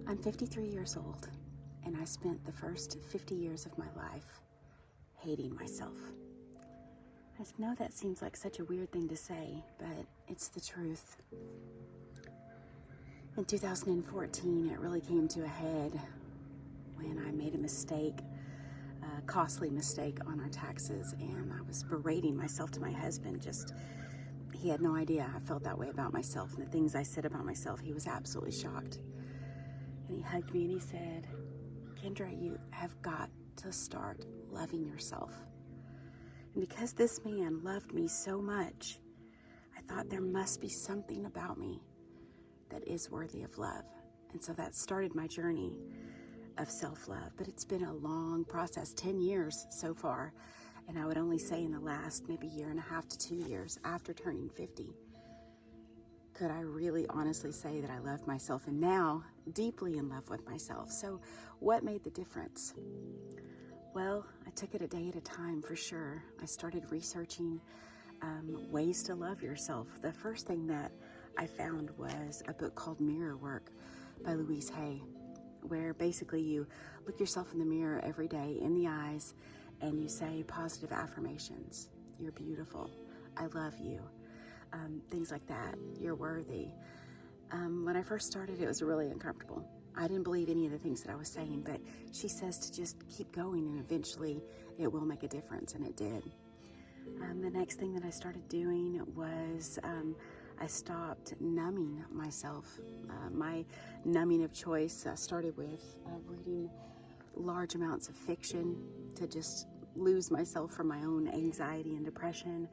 I'm 53 years old, and I spent the first 50 years of my life hating myself. I know that seems like such a weird thing to say, but it's the truth. In 2014, it really came to a head when I made a mistake, a costly mistake on our taxes, and I was berating myself to my husband. He had no idea I felt that way about myself, and the things I said about myself, he was absolutely shocked. And he hugged me and he said, "Kendra, you have got to start loving yourself." And because this man loved me so much, I thought there must be something about me that is worthy of love. And so that started my journey of self-love. But it's been a long process, 10 years so far. And I would only say in the last maybe year and a half to 2 years after turning 50, could I really honestly say that I loved myself, and now deeply in love with myself. So what made the difference? Well, I took it a day at a time for sure. I started researching ways to love yourself. The first thing that I found was a book called Mirror Work by Louise Hay, where basically you look yourself in the mirror every day in the eyes and you say positive affirmations. You're beautiful. I love you. Things like that. You're worthy. When I first started, it was really uncomfortable. I didn't believe any of the things that I was saying, but she says to just keep going and eventually it will make a difference, and it did. The next thing that I started doing was I stopped numbing myself. My numbing of choice started with reading large amounts of fiction to just lose myself from my own anxiety and depression.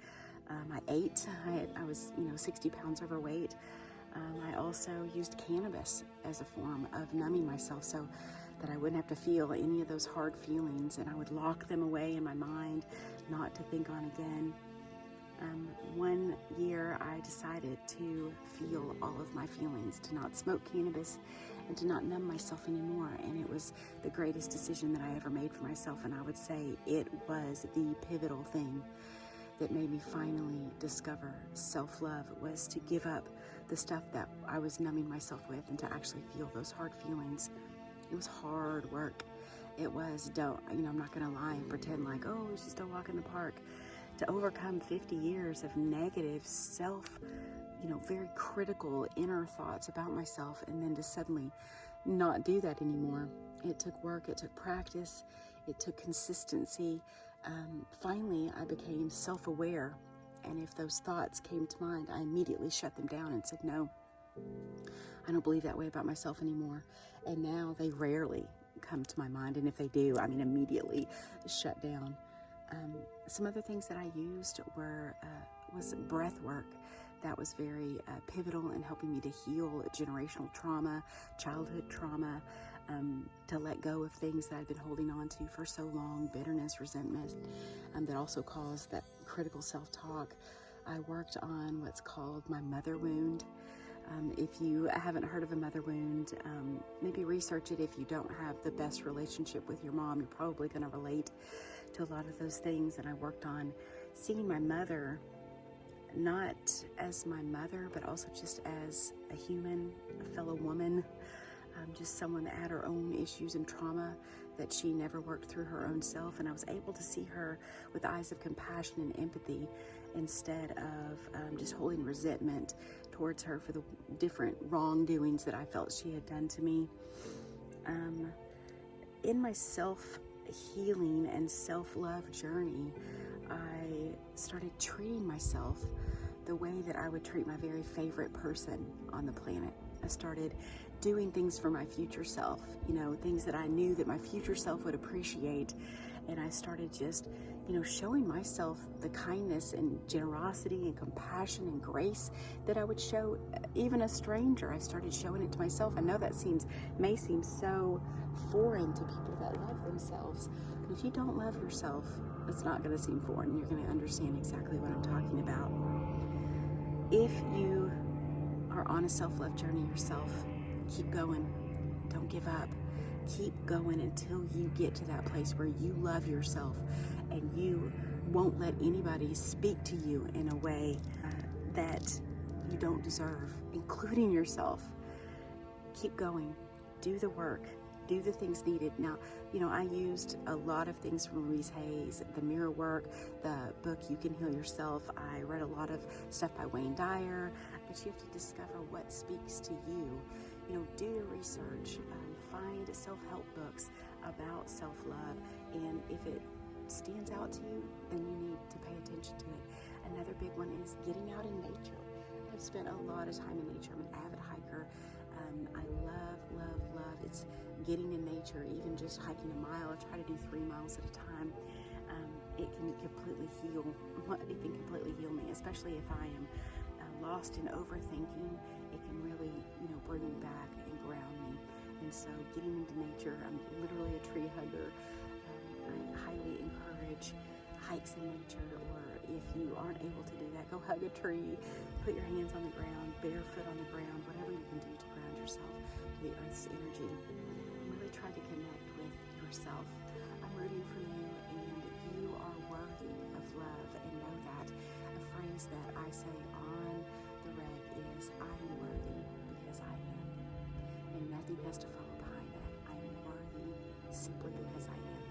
I ate. I was 60 pounds overweight. I also used cannabis as a form of numbing myself so that I wouldn't have to feel any of those hard feelings, and I would lock them away in my mind, not to think on again. One year I decided to feel all of my feelings, to not smoke cannabis and to not numb myself anymore, and it was the greatest decision that I ever made for myself, and I would say it was the pivotal thing that made me finally discover self-love, was to give up the stuff that I was numbing myself with and to actually feel those hard feelings. It was hard work. It was, I'm not gonna lie and pretend like, oh, it's just a walk in the park. To overcome 50 years of negative very critical inner thoughts about myself, and then to suddenly not do that anymore. It took work, it took practice, it took consistency. Finally, I became self-aware, and if those thoughts came to mind, I immediately shut them down and said, no, I don't believe that way about myself anymore. And now they rarely come to my mind, and if they do, immediately shut down. Some other things that I used was breath work. That was very pivotal in helping me to heal generational trauma, childhood trauma, to let go of things that I've been holding on to for so long, bitterness, resentment, that also caused that critical self-talk. I worked on what's called my mother wound. If you haven't heard of a mother wound, maybe research it. If you don't have the best relationship with your mom, you're probably going to relate to a lot of those things. And I worked on seeing my mother not as my mother, but also just as a human, a fellow woman, just someone that had her own issues and trauma that she never worked through her own self. And I was able to see her with eyes of compassion and empathy instead of just holding resentment towards her for the different wrongdoings that I felt she had done to me. In my self-healing and self-love journey, I started treating myself the way that I would treat my very favorite person on the planet. I started doing things for my future self, things that I knew that my future self would appreciate. And I started just, showing myself the kindness and generosity and compassion and grace that I would show even a stranger. I started showing it to myself. I know that may seem so foreign to people that love themselves. But if you don't love yourself, it's not going to seem foreign. You're going to understand exactly what I'm talking about. If you are on a self-love journey yourself, keep going. Don't give up. Keep going until you get to that place where you love yourself and you won't let anybody speak to you in a way that you don't deserve, including yourself. Keep going. do the work, do the things needed. Now, I used a lot of things from Louise Hay's, the mirror work, the book You Can Heal Yourself. I read a lot of stuff by Wayne Dyer, but you have to discover what speaks to you. Do your research, find self-help books about self-love, and if it stands out to you, then you need to pay attention to it. Another big one is getting out in nature. I've spent a lot of time in nature. I'm an avid hiker. I love it's getting in nature, even just hiking a mile. I try to do 3 miles at a time. It can completely heal. It can completely heal me, especially if I am lost in overthinking. It can really, bring me back and ground me. And so getting into nature, I'm literally a tree hugger. I highly encourage hikes in nature, or if you aren't able to do that, go hug a tree, put your hands on the ground, barefoot on the ground, whatever you can do to ground yourself to the earth's energy. Really try to connect with yourself. I'm rooting for you, and you are worthy of love, and know that. A phrase that I say on the reg is, I am worthy because I am. And nothing has to follow behind that. I am worthy simply because I am.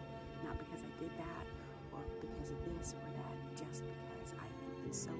Not because I did that, or because of this or that, just because I am. And so